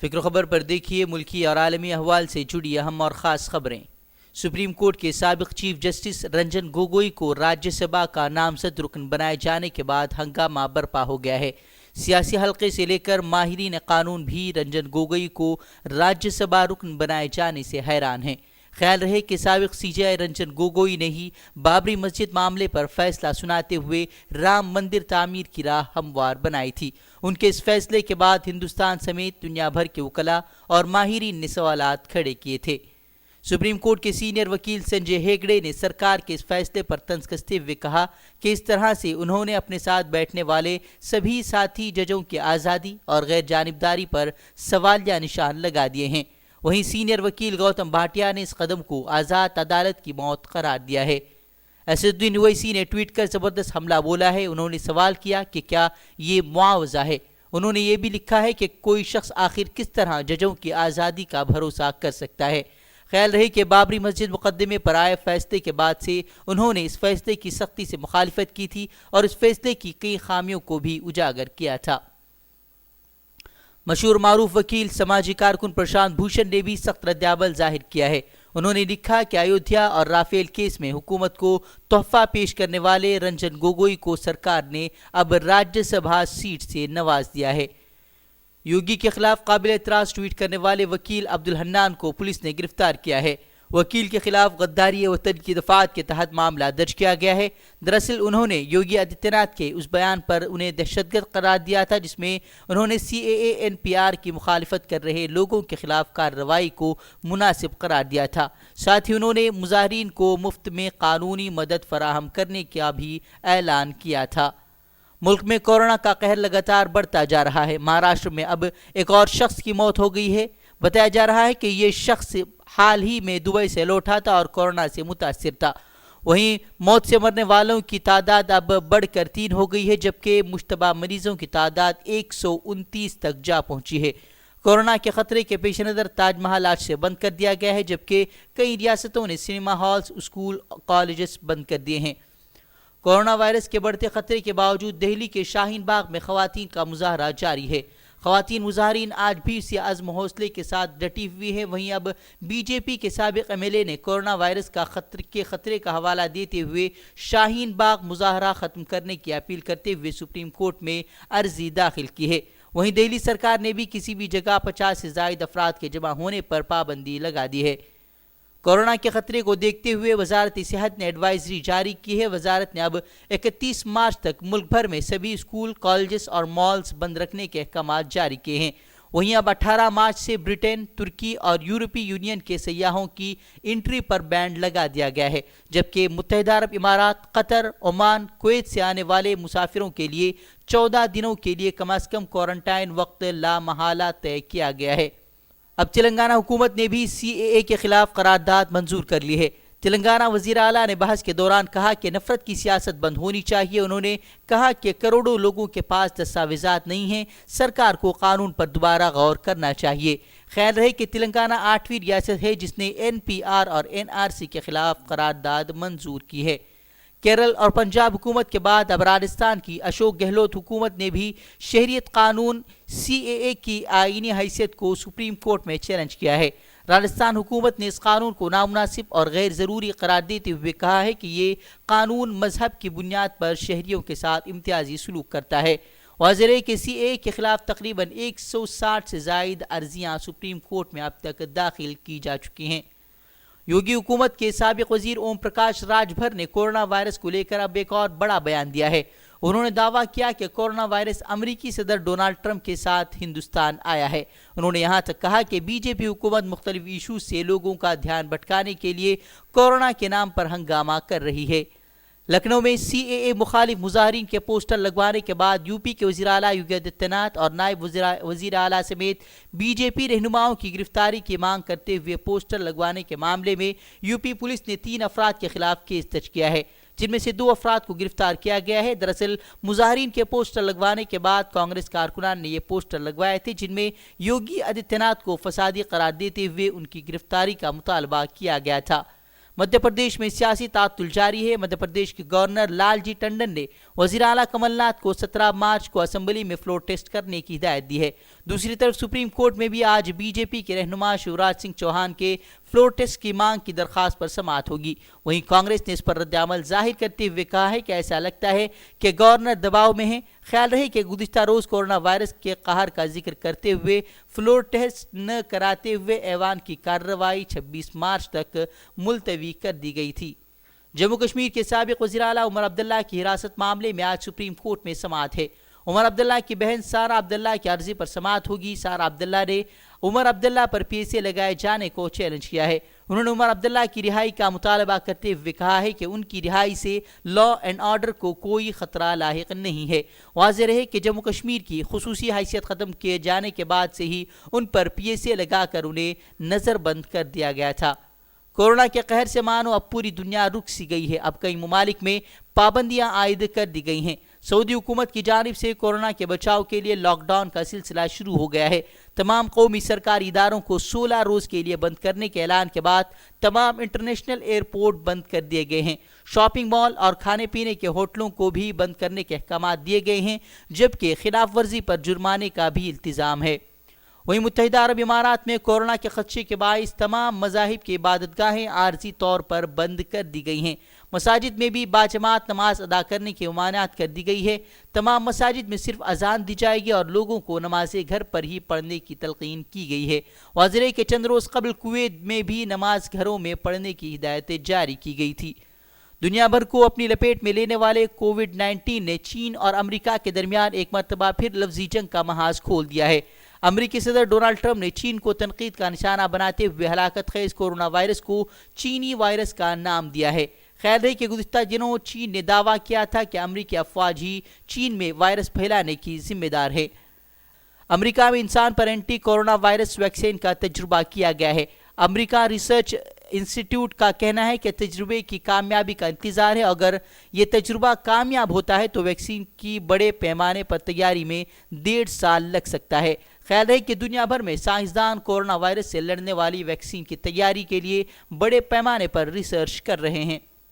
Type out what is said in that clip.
फिक्र खबर पर देखिए मुल्की और आलमी अहवाल से जुड़ी अहम और ख़ास खबरें। सुप्रीम कोर्ट के साबिक चीफ जस्टिस रंजन गोगोई को राज्यसभा का नामजद रुकन बनाए जाने के बाद हंगामा बरपा हो गया है। सियासी हलके से लेकर माहिरीन कानून भी रंजन गोगोई को राज्यसभा रुकन बनाए जाने से हैरान हैं। ख्याल रहे कि साबिक सीजेआई रंजन गोगोई ने ही बाबरी मस्जिद मामले पर फैसला सुनाते हुए राम मंदिर तामीर की राह हमवार बनाई थी। उनके इस फैसले के बाद हिंदुस्तान समेत दुनिया भर के वकला और माहिरीन ने सवालात खड़े किए थे। सुप्रीम कोर्ट के सीनियर वकील संजय हेगड़े ने सरकार के इस फैसले पर तंज कसते हुए कहा कि इस तरह से उन्होंने अपने साथ बैठने वाले सभी साथी जजों की आज़ादी और गैर जानिबदारी पर सवालिया निशान लगा दिए हैं। वहीं सीनियर वकील गौतम भाटिया ने इस कदम को आज़ाद अदालत की मौत करार दिया है। असदुद्दीन ओवैसी ने ट्वीट कर ज़बरदस्त हमला बोला है। उन्होंने सवाल किया कि क्या ये मुआवजा है। उन्होंने ये भी लिखा है कि कोई शख्स आखिर किस तरह जजों की आज़ादी का भरोसा कर सकता है। ख्याल रहे कि बाबरी मस्जिद मुकदमे पर आए फैसले के बाद से उन्होंने इस फैसले की सख्ती से मुखालिफत की थी और इस फैसले की कई खामियों को भी उजागर किया था। मशहूर मारूफ वकील समाजी कारकुन प्रशांत भूषण ने भी सख्त रद्दअमल जाहिर किया है। उन्होंने लिखा कि अयोध्या और राफेल केस में हुकूमत को तोहफा पेश करने वाले रंजन गोगोई को सरकार ने अब राज्यसभा सीट से नवाज दिया है। योगी के खिलाफ काबिल एतराज़ ट्वीट करने वाले वकील अब्दुल हन्नान को पुलिस ने गिरफ्तार किया है। वकील के खिलाफ गद्दारी वतन की दफात के तहत मामला दर्ज किया गया है। दरअसल उन्होंने योगी आदित्यनाथ के उस बयान पर उन्हें दहशतगर्द करार दिया था जिसमें उन्होंने CAA NPR की मुखालिफत कर रहे लोगों के खिलाफ कार्रवाई को मुनासिब करार दिया था। साथ ही उन्होंने मुजाहिरीन को मुफ्त में कानूनी मदद फराहम करने का भी ऐलान किया था। मुल्क में कोरोना का कहर लगातार बढ़ता जा रहा है। महाराष्ट्र में अब एक और शख्स की मौत हो गई है। बताया जा रहा है कि ये शख्स हाल ही में दुबई से लौटा था और कोरोना से मुतासिर था। वहीं मौत से मरने वालों की तादाद अब बढ़कर 3 हो गई है, जबकि मुश्तबा मरीजों की तादाद 129 तक जा पहुंची है। कोरोना के खतरे के पेश नज़र ताजमहल आज से बंद कर दिया गया है, जबकि कई रियासतों ने सिनेमा हॉल्स, स्कूल, कॉलेजेस बंद कर दिए हैं। कोरोना वायरस के बढ़ते खतरे के बावजूद दिल्ली के शाहीन बाग में खवातीन का मुजाहरा जारी है। खवातीन मुजाहरीन आज भी इसी अज़्म हौसले के साथ डटी हुई है। वहीं अब BJP के साबिक MLA ने कोरोना वायरस का खतरे का हवाला देते हुए शाहीन बाग मुजाहरा ख़त्म करने की अपील करते हुए सुप्रीम कोर्ट में अर्जी दाखिल की है। वहीं दिल्ली सरकार ने भी किसी भी जगह 50 से ज़ायद अफराद के जमा होने पर पाबंदी लगा दी है। कोरोना के खतरे को देखते हुए वजारत सेहत ने एडवाइजरी जारी की है। वजारत ने अब 31 मार्च तक मुल्क भर में सभी स्कूल, कॉलेजेस और मॉल्स बंद रखने के अहकाम जारी किए हैं। वहीं अब 18 मार्च से ब्रिटेन, तुर्की और यूरोपीय यूनियन के सयाहों की एंट्री पर बैन लगा दिया गया है, जबकि मुत्तहिदा अरब इमारात, कतर, ओमान, कुवैत से आने वाले मुसाफिरों के लिए 14 दिनों के लिए कम अज़ कम क्वारंटाइन वक्त लामहला तय किया गया है। अब तेलंगाना हुकूमत ने भी CAA के खिलाफ करारदाद मंजूर कर ली है। तेलंगाना वज़ीर आला ने बहस के दौरान कहा कि नफरत की सियासत बंद होनी चाहिए। उन्होंने कहा कि करोड़ों लोगों के पास दस्तावेजात नहीं हैं, सरकार को कानून पर दोबारा गौर करना चाहिए। ख्याल रहे कि तेलंगाना 8वीं रियासत है जिसने NPR और NRC के खिलाफ करारदाद मंजूर की है। केरल और पंजाब हुकूमत के बाद अब राजस्थान की अशोक गहलोत हुकूमत ने भी शहरियत कानून CAA की आईनी हैसियत को सुप्रीम कोर्ट में चैलेंज किया है। राजस्थान हुकूमत ने इस कानून को नामुनासिब और गैर ज़रूरी करार देते हुए कहा है कि ये कानून मजहब की बुनियाद पर शहरियों के साथ इम्तियाजी सलूक करता है। वाज़ेह है कि CAA के खिलाफ तकरीबन 160 से ज़ायद अर्जियाँ सुप्रीम कोर्ट में अब तक दाखिल की जा चुकी हैं। योगी हुकूमत के साबिक वजीर ओम प्रकाश राजभर ने कोरोना वायरस को लेकर अब एक और बड़ा बयान दिया है। उन्होंने दावा किया कि कोरोना वायरस अमेरिकी सदर डोनाल्ड ट्रंप के साथ हिंदुस्तान आया है। उन्होंने यहाँ तक कहा कि BJP हुकूमत मुख्तलिफ इशूज से लोगों का ध्यान भटकाने के लिए कोरोना के नाम पर हंगामा कर रही है। लखनऊ में CAA मुखालिफ मुजाहरीन के पोस्टर लगवाने के बाद यूपी के वज़ीर आला योगी आदित्यनाथ और नायब वज़ीर आला समेत BJP रहनुमाओं की गिरफ्तारी की मांग करते हुए पोस्टर लगवाने के मामले में यूपी पुलिस ने 3 अफराद के खिलाफ केस दर्ज किया है, जिनमें से 2 अफराद को गिरफ्तार किया गया है। दरअसल मुजाहरीन के पोस्टर लगवाने के बाद कांग्रेस कारकुनान ने ये पोस्टर लगवाए थे जिनमें योगी आदित्यनाथ को फसादी करार देते हुए उनकी गिरफ्तारी का मुतालबा किया गया था। मध्य प्रदेश में सियासी तातुल जारी है। मध्य प्रदेश के गवर्नर लालजी टंडन ने वज़ीर आला कमलनाथ को 17 मार्च को असेंबली में फ्लोर टेस्ट करने की हिदायत दी है। दूसरी तरफ सुप्रीम कोर्ट में भी आज बीजेपी के रहनुमा शिवराज सिंह चौहान के फ्लोर टेस्ट की मांग की दरखास्त पर समाअत होगी। वहीं कांग्रेस ने इस पर रद्द-ए-अमल जाहिर करते हुए कहा है कि ऐसा लगता है कि गवर्नर दबाव में है। ख्याल रहे कि गुज़िश्ता रोज़ कोरोना वायरस के कहर का जिक्र करते हुए फ्लोर टेस्ट न कराते हुए ऐवान की कार्रवाई 26 मार्च तक मुलतवी कर दी गई थी। जम्मू कश्मीर के साबिक वज़ीर आला उमर अब्दुल्ला की हिरासत मामले में आज सुप्रीम कोर्ट में समाअत है। उमर अब्दुल्ला की बहन सारा अब्दुल्ला की अर्जी पर समाअत होगी। सारा अब्दुल्ला ने उमर अब्दुल्ला पर पीएसए लगाए जाने को चैलेंज किया है। उन्होंने उमर अब्दुल्ला की रिहाई का मुतालबा करते हुए कहा है कि उनकी रिहाई से लॉ एंड ऑर्डर को कोई खतरा लाहिक नहीं है। वाज़ेह रहे कि जम्मू कश्मीर की खुसूसी हैसियत ख़त्म किए जाने के बाद से ही उन पर पीएसए लगाकर उन्हें नज़रबंद कर दिया गया था। कोरोना के कहर से मानो अब पूरी दुनिया रुक सी गई है। अब कई ममालिक में पाबंदियां आयद कर दी गई हैं। सऊदी हुकूमत की जानिब से कोरोना के बचाव के लिए लॉकडाउन का सिलसिला शुरू हो गया है। तमाम कौमी सरकारी इदारों को 16 रोज़ के लिए बंद करने के ऐलान के बाद तमाम इंटरनेशनल एयरपोर्ट बंद कर दिए गए हैं। शॉपिंग मॉल और खाने पीने के होटलों को भी बंद करने के अहकाम दिए गए हैं, जबकि खिलाफ वर्जी पर जुर्माने का भी इल्तिज़ाम है। वहीं मुत्तहिदा अरब इमारात में कोरोना के खदशे के बाइस तमाम मज़ाहिब की इबादतगाहें आर्जी तौर पर बंद कर दी गई हैं। मसाजिद में भी बाजमात नमाज अदा करने की ममानियत कर दी गई है। तमाम मसाजिद में सिर्फ अजान दी जाएगी और लोगों को नमाज़ें घर पर ही पढ़ने की तलकीन की गई है। वाज़ेह के चंद रोज़ कबल कुवैत में भी नमाज घरों में पढ़ने की हिदायतें जारी की गई थी। दुनिया भर को अपनी लपेट में लेने वाले कोविड-19 ने चीन और अमेरिका के दरमियान एक मरतबा फिर लफ्ज़ी जंग का महाज खोल दिया है। अमेरिकी सदर डोनाल्ड ट्रंप ने चीन को तनकीद का निशाना बनाते हुए हलाकत खेज कोरोना वायरस को चीनी वायरस का नाम दिया है। खैर है कि गुज़िश्ता दिनों चीन ने दावा किया था कि अमेरिकी अफवाज ही चीन में वायरस फैलाने की जिम्मेदार है। अमेरिका में इंसान पर एंटी कोरोना वायरस वैक्सीन का तजुर्बा किया गया है। अमेरिका रिसर्च इंस्टीट्यूट का कहना है कि तजुर्बे की कामयाबी का इंतज़ार है। अगर ये तजुर्बा कामयाब होता है तो वैक्सीन की बड़े पैमाने पर तैयारी में 1.5 साल लग सकता है। ख्याल है कि दुनिया भर में साइंसदान कोरोना वायरस से लड़ने वाली वैक्सीन की तैयारी के लिए बड़े पैमाने पर रिसर्च कर रहे हैं।